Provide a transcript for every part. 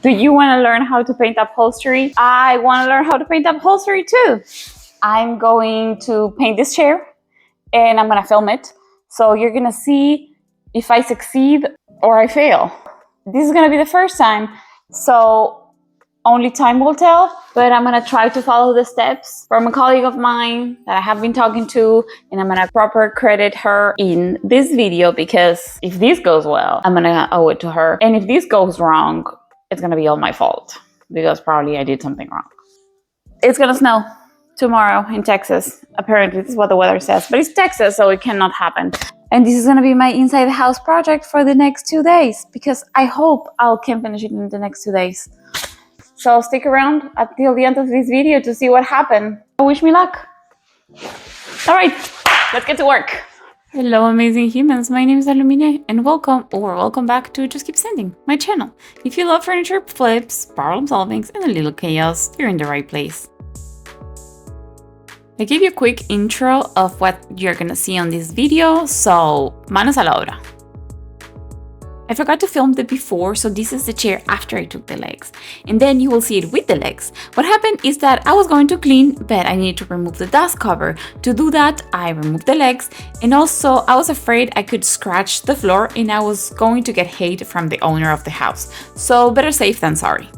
Do you want to learn how to paint upholstery? I want to learn how to paint upholstery too. I'm going to paint this chair and I'm going to film it. So you're going to see if I succeed or I fail. This is going to be the first time, so only time will tell, but I'm going to try to follow the steps from a colleague of mine that I have been talking to, and I'm going to proper credit her in this video, because if this goes well, I'm going to owe it to her. And if this goes wrong, it's going to be all my fault, because probably I did something wrong. It's going to snow tomorrow in Texas. Apparently, this is what the weather says, but it's Texas, so it cannot happen. And this is going to be my inside the house project for the next 2 days, because I hope I can finish it in the next 2 days. So stick around until the end of this video to see what happened. Wish me luck. All right, let's get to work. Hello, amazing humans. My name is Alumine, and welcome back to Just Keep Sending, my channel. If you love furniture flips, problem solvings, and a little chaos, you're in the right place. I give you a quick intro of what you're gonna see on this video, so manos a la obra. I forgot to film the before, so this is the chair after I took the legs. And then you will see it with the legs. What happened is that I was going to clean, but I needed to remove the dust cover. To do that, I removed the legs, and also I was afraid I could scratch the floor and I was going to get hate from the owner of the house. So better safe than sorry.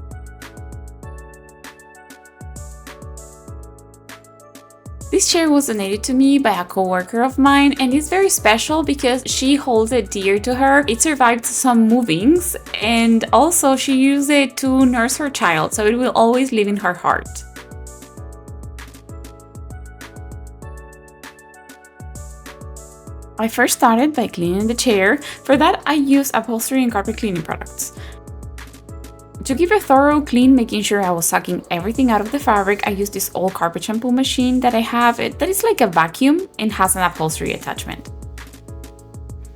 This chair was donated to me by a coworker of mine, and it's very special because she holds it dear to her. It survived some movings, and also she used it to nurse her child, so it will always live in her heart. I first started by cleaning the chair. For that, I used upholstery and carpet cleaning products. To give a thorough clean, making sure I was sucking everything out of the fabric, I used this old carpet shampoo machine that I have that is like a vacuum and has an upholstery attachment.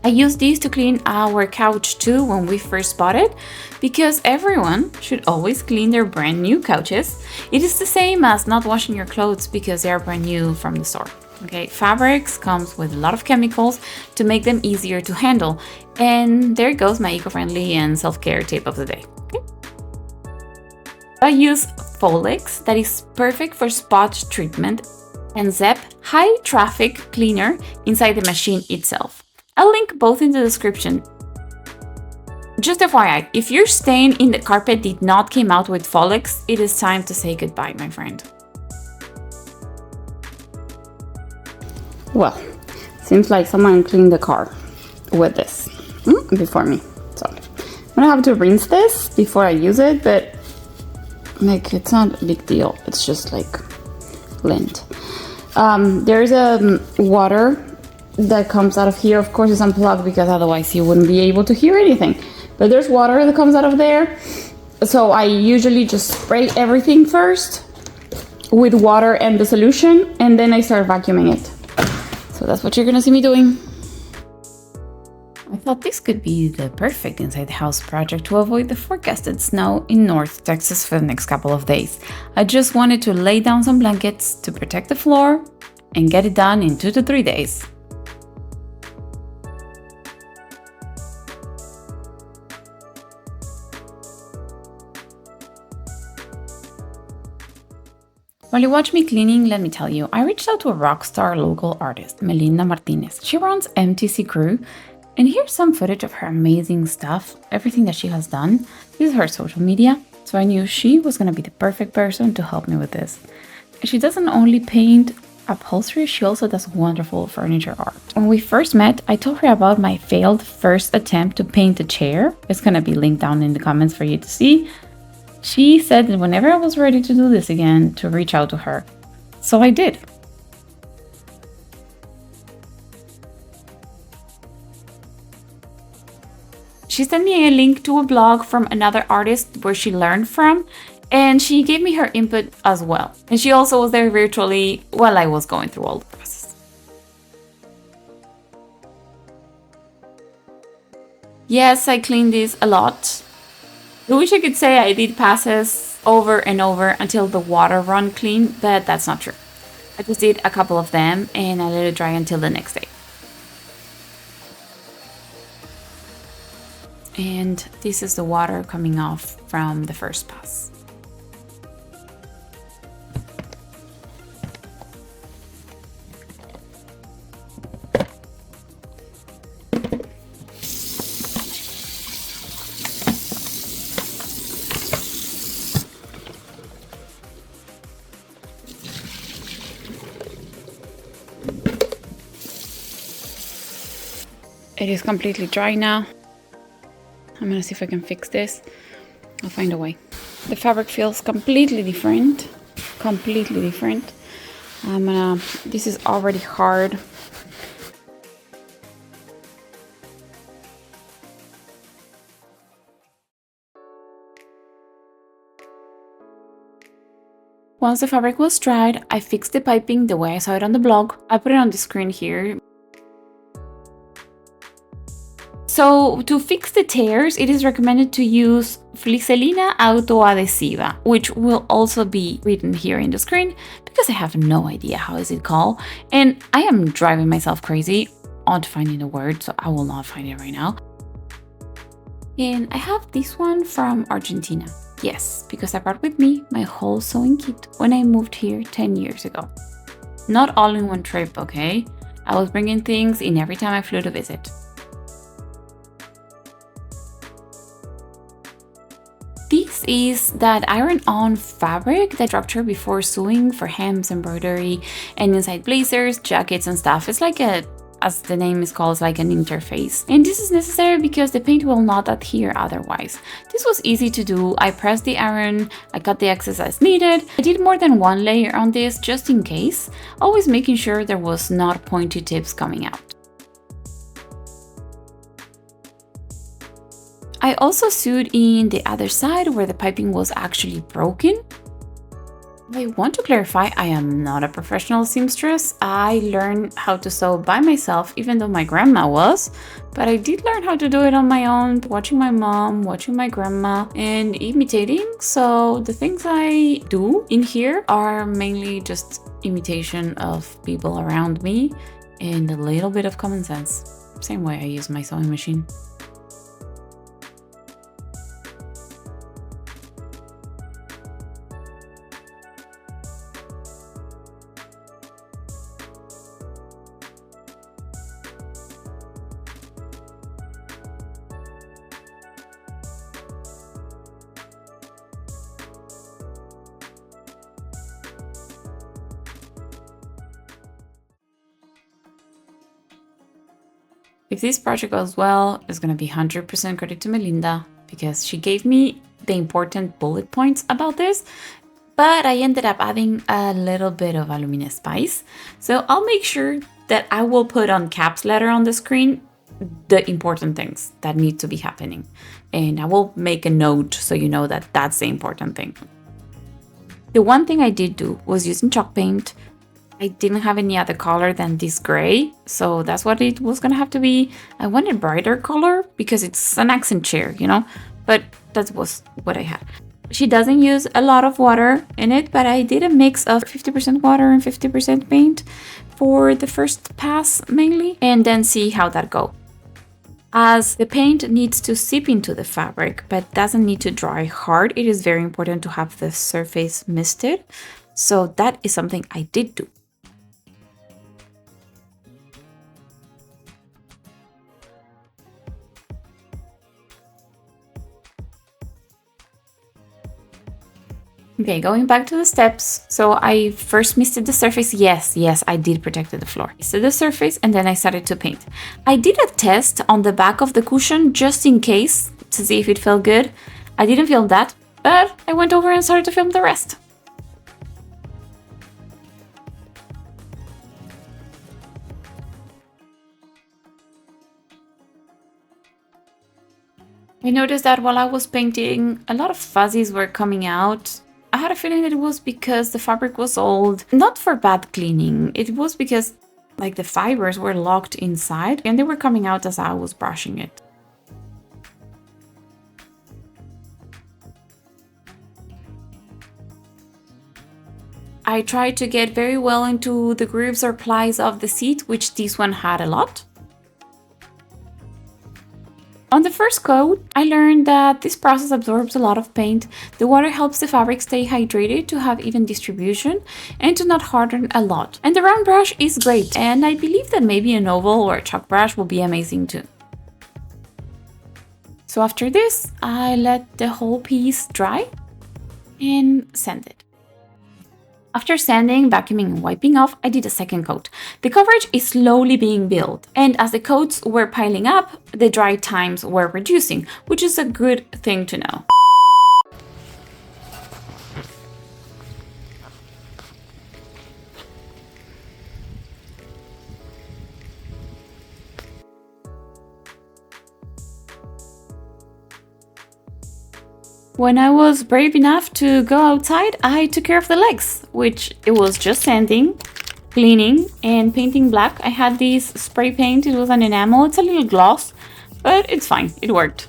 I used these to clean our couch too when we first bought it, because everyone should always clean their brand new couches. It is the same as not washing your clothes because they are brand new from the store. Okay, fabrics comes with a lot of chemicals to make them easier to handle. And there goes my eco-friendly and self-care tip of the day. Okay. I use Folex, that is perfect for spot treatment, and Zep high traffic cleaner inside the machine itself. I'll link both in the description. Just FYI, if your stain in the carpet did not come out with Folex, it is time to say goodbye, my friend. Well, seems like someone cleaned the car with this before me. So I'm gonna have to rinse this before I use it, but like, it's not a big deal. It's just like lint. There's a water that comes out of here. Of course, it's unplugged because otherwise you wouldn't be able to hear anything. But there's water that comes out of there. So I usually just spray everything first with water and the solution, and then I start vacuuming it. So that's what you're gonna see me doing. I thought this could be the perfect inside the house project to avoid the forecasted snow in North Texas for the next couple of days. I just wanted to lay down some blankets to protect the floor and get it done in 2 to 3 days. While you watch me cleaning, let me tell you, I reached out to a rock star local artist, Melinda Martinez. She runs MTC Crew. And here's some footage of her amazing stuff, everything that she has done. This is her social media, so I knew she was going to be the perfect person to help me with this. She doesn't only paint upholstery, she also does wonderful furniture art. When we first met, I told her about my failed first attempt to paint a chair. It's going to be linked down in the comments for you to see. She said that whenever I was ready to do this again, to reach out to her. So I did. She sent me a link to a blog from another artist where she learned from, and she gave me her input as well. And she also was there virtually while I was going through all the process. Yes, I cleaned this a lot. I wish I could say I did passes over and over until the water run clean, but that's not true. I just did a couple of them and I let it dry until the next day. And this is the water coming off from the first pass. It is completely dry now. I'm gonna see if I can fix this. I'll find a way. The fabric feels completely different. Completely different. This is already hard. Once the fabric was dried, I fixed the piping the way I saw it on the blog. I put it on the screen here. So to fix the tears, it is recommended to use Fliselina Autoadhesiva, which will also be written here in the screen because I have no idea how is it called. And I am driving myself crazy on finding the word, so I will not find it right now. And I have this one from Argentina. Yes, because I brought with me my whole sewing kit when I moved here 10 years ago. Not all in one trip, okay? I was bringing things in every time I flew to visit. This is that iron-on fabric that structure before sewing for hems, embroidery, and inside blazers, jackets, and stuff. It's like as the name is called, it's like an interface. And this is necessary because the paint will not adhere otherwise. This was easy to do. I pressed the iron, I cut the excess as needed. I did more than one layer on this just in case, always making sure there was not pointy tips coming out. I also sewed in the other side where the piping was actually broken. I want to clarify, I am not a professional seamstress. I learned how to sew by myself, even though my grandma was, but I did learn how to do it on my own, watching my mom, watching my grandma, and imitating. So the things I do in here are mainly just imitation of people around me and a little bit of common sense. Same way I use my sewing machine. If this project goes well, it's going to be 100% credit to Melinda because she gave me the important bullet points about this, but I ended up adding a little bit of alumina spice. So I'll make sure that I will put on caps letter on the screen the important things that need to be happening. And I will make a note so you know that that's the important thing. The one thing I did do was using chalk paint. I didn't have any other color than this gray, so that's what it was gonna have to be. I wanted brighter color because it's an accent chair, you know, but that was what I had. She doesn't use a lot of water in it, but I did a mix of 50% water and 50% paint for the first pass mainly, and then see how that goes. As the paint needs to seep into the fabric, but doesn't need to dry hard, it is very important to have the surface misted. So that is something I did do. Okay, going back to the steps. So I first misted the surface. Yes, I did protect the floor. Misted the surface and then I started to paint. I did a test on the back of the cushion just in case to see if it felt good. I didn't film that, but I went over and started to film the rest. I noticed that while I was painting, a lot of fuzzies were coming out. I had a feeling that it was because the fabric was old, not for bad cleaning. It was because like the fibers were locked inside and they were coming out as I was brushing it. I tried to get very well into the grooves or plies of the seat, which this one had a lot. On the first coat, I learned that this process absorbs a lot of paint. The water helps the fabric stay hydrated to have even distribution and to not harden a lot. And the round brush is great, and I believe that maybe an oval or a chalk brush will be amazing too. So after this, I let the whole piece dry and sand it. After sanding, vacuuming, and wiping off, I did a second coat. The coverage is slowly being built, and as the coats were piling up, the dry times were reducing, which is a good thing to know. When I was brave enough to go outside, I took care of the legs, which it was just sanding, cleaning, and painting black. I had this spray paint, it was an enamel, it's a little gloss, but it's fine, it worked.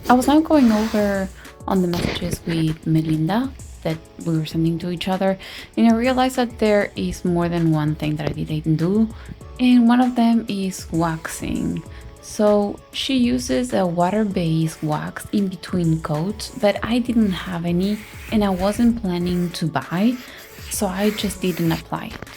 I was now going over on the messages with Melinda that we were sending to each other, and I realized that there is more than one thing that I didn't do, and one of them is waxing. So she uses a water-based wax in between coats, but I didn't have any and I wasn't planning to buy, so I just didn't apply it.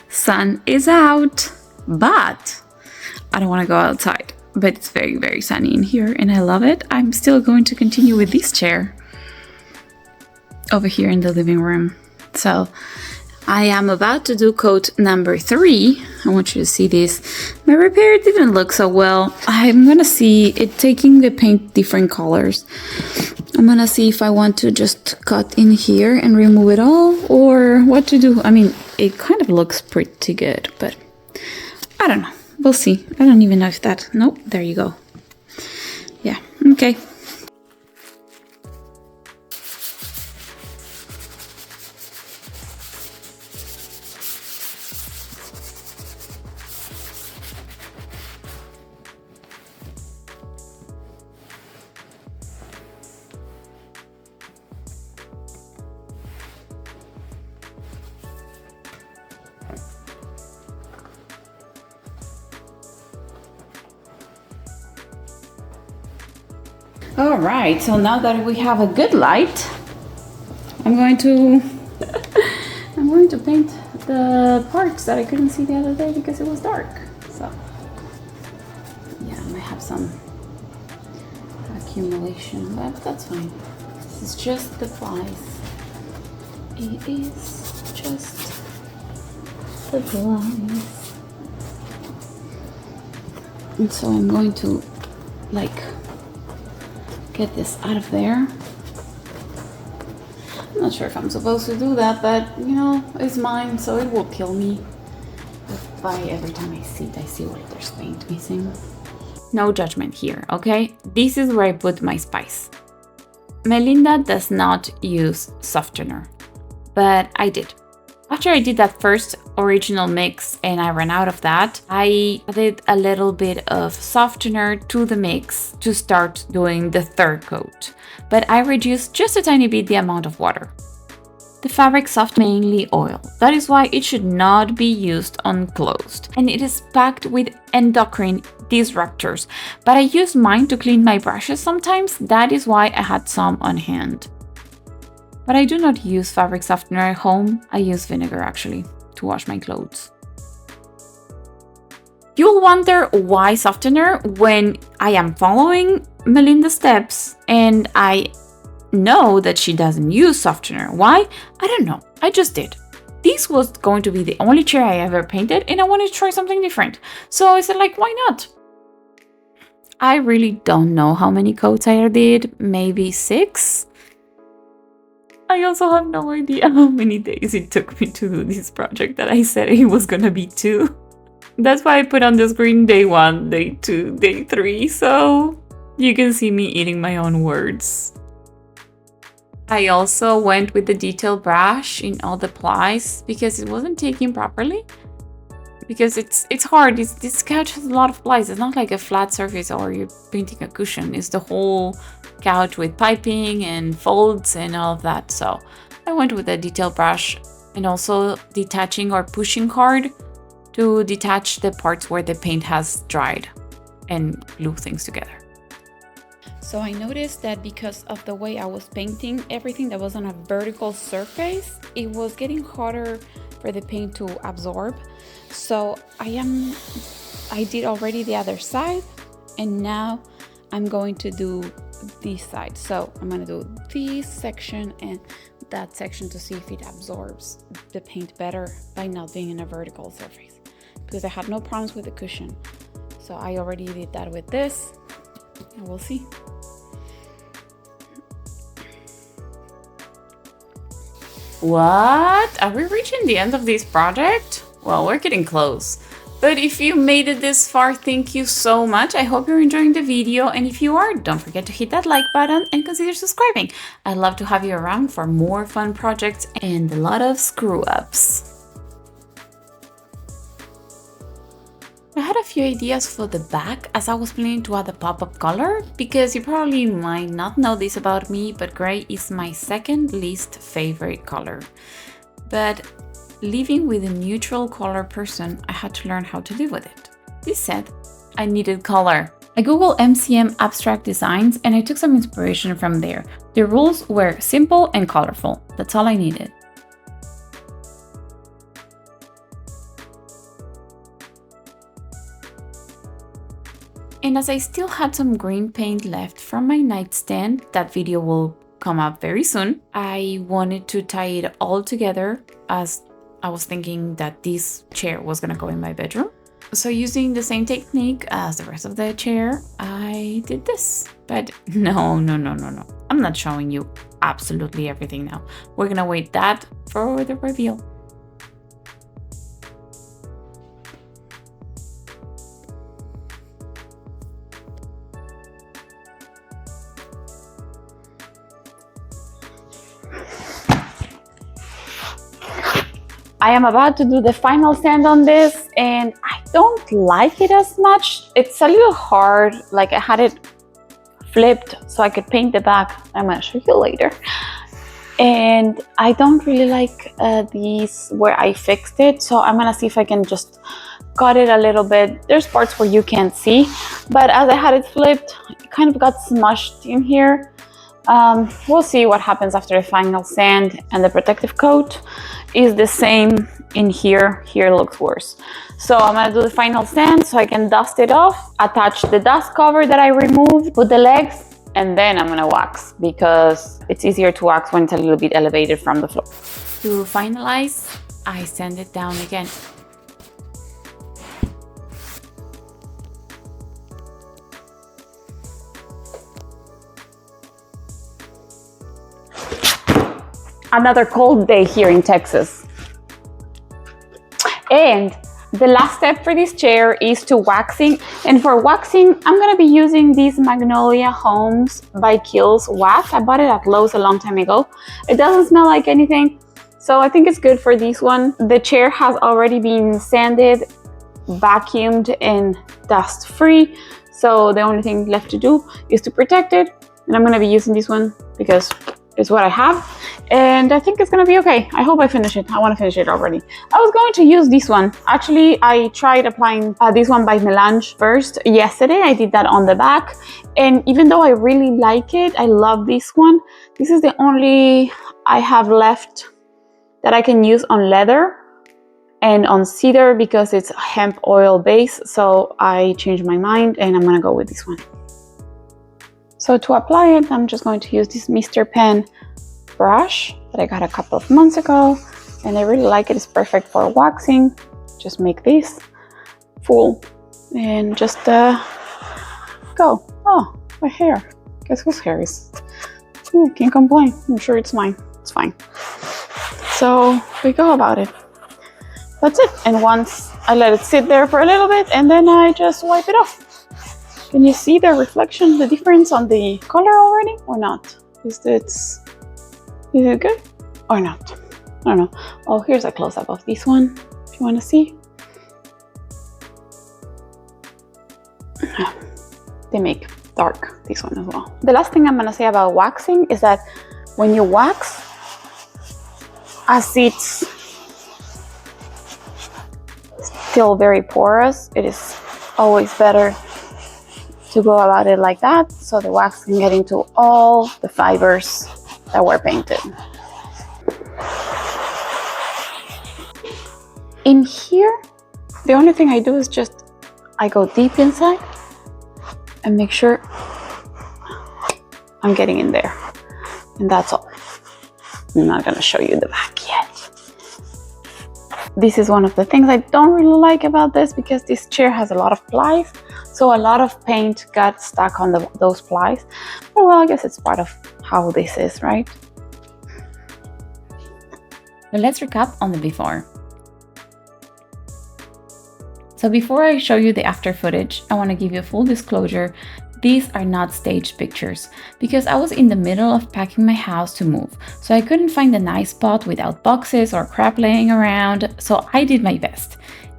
Sun is out, but I don't want to go outside. But it's very, very sunny in here and I love it. I'm still going to continue with this chair over here in the living room. So I am about to do coat number 3. I want you to see this. My repair didn't look so well. I'm gonna see it taking the paint different colors. I'm gonna see if I want to just cut in here and remove it all or what to do. I mean, it kind of looks pretty good, but I don't know. We'll see. I don't even know if that... Nope, there you go. Yeah, okay. All right, so now that we have a good light, I'm going to paint the parts that I couldn't see the other day because it was dark. So yeah, I might have some accumulation, but that's fine. This is just the flies. It is just the flies. And so I'm going to get this out of there. I'm not sure if I'm supposed to do that, but you know, it's mine, so it will kill me. If every time I see it, I see where there's paint missing. No judgment here, okay? This is where I put my spice. Melinda does not use softener, but I did. After I did that first original mix and I ran out of that, I added a little bit of softener to the mix to start doing the third coat, but I reduced just a tiny bit the amount of water. The fabric soft mainly oil. That is why it should not be used unclosed, and it is packed with endocrine disruptors, but I use mine to clean my brushes sometimes. That is why I had some on hand. But I do not use fabric softener at home. I use vinegar actually to wash my clothes. You'll wonder why softener when I am following Melinda steps, and I know that she doesn't use softener. Why? I don't know. I just did. This was going to be the only chair I ever painted, and I wanted to try something different. So I said, like, why not? I really don't know how many coats I did, maybe 6. I also have no idea how many days it took me to do this project that I said it was gonna be 2. That's why I put on the screen day 1, day 2, day 3, so you can see me eating my own words. I also went with the detail brush in all the plies because it wasn't taking properly. Because it's hard. This couch has a lot of plies. It's not like a flat surface or you're painting a cushion. It's the whole couch with piping and folds and all of that. So I went with a detail brush and also detaching or pushing hard to detach the parts where the paint has dried and glue things together. So I noticed that because of the way I was painting everything that was on a vertical surface, it was getting harder for the paint to absorb. So I did already the other side, and now I'm going to do this side. So I'm going to do this section and that section to see if it absorbs the paint better by not being in a vertical surface, because I had no problems with the cushion. So I already did that with this, and we'll see. What? Are we reaching the end of this project? Well, we're getting close. But if you made it this far, thank you so much. I hope you're enjoying the video. And if you are, don't forget to hit that like button and consider subscribing. I'd love to have you around for more fun projects and a lot of screw-ups. I had a few ideas for the back as I was planning to add a pop-up color, because you probably might not know this about me, but gray is my second least favorite color. But living with a neutral color person, I had to learn how to live with it. This said, I needed color. I googled MCM abstract designs and I took some inspiration from there. The rules were simple and colorful. That's all I needed. And as I still had some green paint left from my nightstand, that video will come up very soon, I wanted to tie it all together, as I was thinking that this chair was gonna go in my bedroom. So using the same technique as the rest of the chair, I did this. But no. I'm not showing you absolutely everything now. We're gonna wait that for the reveal. I am about to do the final sand on this, and I don't like it as much. It's a little hard. Like, I had it flipped so I could paint the back. I'm gonna show you later. And I don't really like these where I fixed it, so I'm gonna see if I can just cut it a little bit. There's parts where you can't see, but as I had it flipped, it kind of got smushed in here. We'll see what happens after the final sand, and the protective coat is the same in here. Here it looks worse. So I'm gonna do the final sand so I can dust it off, attach the dust cover that I removed, put the legs, and then I'm gonna wax, because it's easier to wax when it's a little bit elevated from the floor. To finalize, I sand it down again. Another cold day here in Texas. And the last step for this chair is to waxing. And for waxing, I'm gonna be using this Magnolia Homes by Kiehl's wax. I bought it at Lowe's a long time ago. It doesn't smell like anything, so I think it's good for this one. The chair has already been sanded, vacuumed, and dust free. So the only thing left to do is to protect it. And I'm gonna be using this one because it's what I have, and I think it's gonna be okay. I hope I finish it. I want to finish it already. I was going to use this one. Actually, I tried applying this one by Melange first yesterday. I did that on the back, and even though I really like it, I love this one. This is the only I have left that I can use on leather and on cedar because it's hemp oil base. So I changed my mind and I'm gonna go with this one. So to apply it, I'm just going to use this Mr. Pen brush that I got a couple of months ago, and I really like it. It's perfect for waxing. Just make this full and just go. Oh, my hair. Guess whose hair is? Oh, can't complain. I'm sure it's mine. It's fine. So we go about it. That's it. And once I let it sit there for a little bit, and then I just wipe it off. Can you see the reflection, the difference on the color already or not? Is it good or not? I don't know. Oh, here's a close-up of this one if you want to see. They make dark, this one as well. The last thing I'm going to say about waxing is that when you wax, as it's still very porous, it is always better to go about it like that, so the wax can get into all the fibers that were painted. In here, the only thing I do is just, I go deep inside and make sure I'm getting in there. And that's all. I'm not gonna show you the back yet. This is one of the things I don't really like about this, because this chair has a lot of plies. So a lot of paint got stuck on those plies. But well, I guess it's part of how this is, right? But let's recap on the before. So before I show you the after footage, I want to give you a full disclosure. These are not staged pictures, because I was in the middle of packing my house to move, so I couldn't find a nice spot without boxes or crap laying around, so I did my best.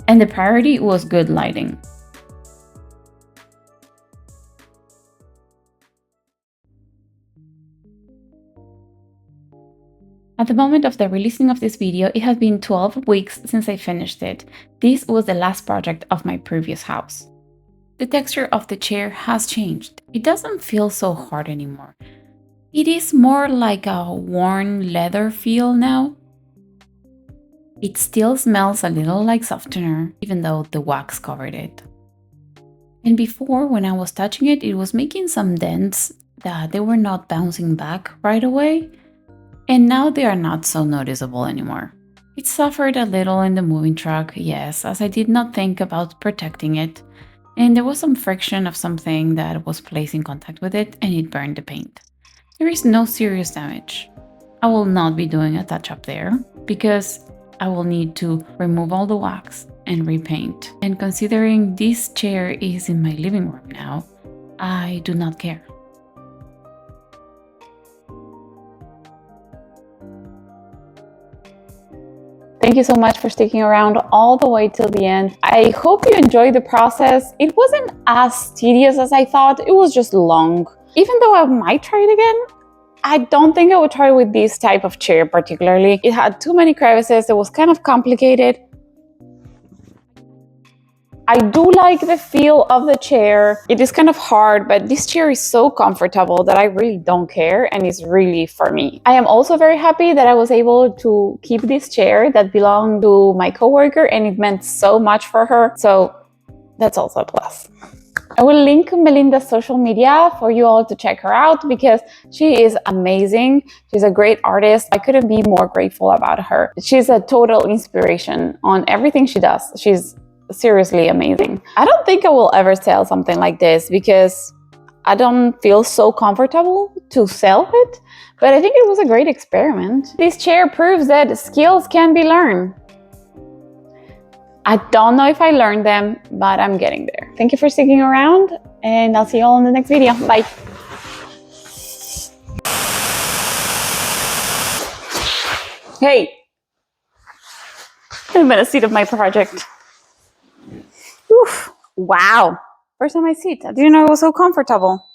And the priority was good lighting. At the moment of the releasing of this video, it has been 12 weeks since I finished it. This was the last project of my previous house. The texture of the chair has changed. It doesn't feel so hard anymore. It is more like a worn leather feel now. It still smells a little like softener, even though the wax covered it. And before, when I was touching it, it was making some dents that they were not bouncing back right away. And now they are not so noticeable anymore. It suffered a little in the moving truck, yes, as I did not think about protecting it. And there was some friction of something that was placed in contact with it, and it burned the paint. There is no serious damage. I will not be doing a touch-up there, because I will need to remove all the wax and repaint. And considering this chair is in my living room now, I do not care. Thank you so much for sticking around all the way till the end. I hope you enjoyed the process. It wasn't as tedious as I thought. It was just long. Even though I might try it again, I don't think I would try it with this type of chair particularly. It had too many crevices. It was kind of complicated. I do like the feel of the chair. It is kind of hard, but this chair is so comfortable that I really don't care, and it's really for me. I am also very happy that I was able to keep this chair that belonged to my coworker, and it meant so much for her. So that's also a plus. I will link Melinda's social media for you all to check her out, because she is amazing. She's a great artist. I couldn't be more grateful about her. She's a total inspiration on everything she does. She's seriously amazing. I don't think I will ever sell something like this, because I don't feel so comfortable to sell it, but I think it was a great experiment. This chair proves that skills can be learned. I don't know if I learned them, but I'm getting there. Thank you for sticking around, and I'll see you all in the next video. Bye. Hey, I'm in a seat of my project. Oof, wow. First time I see it. I didn't know it was so comfortable.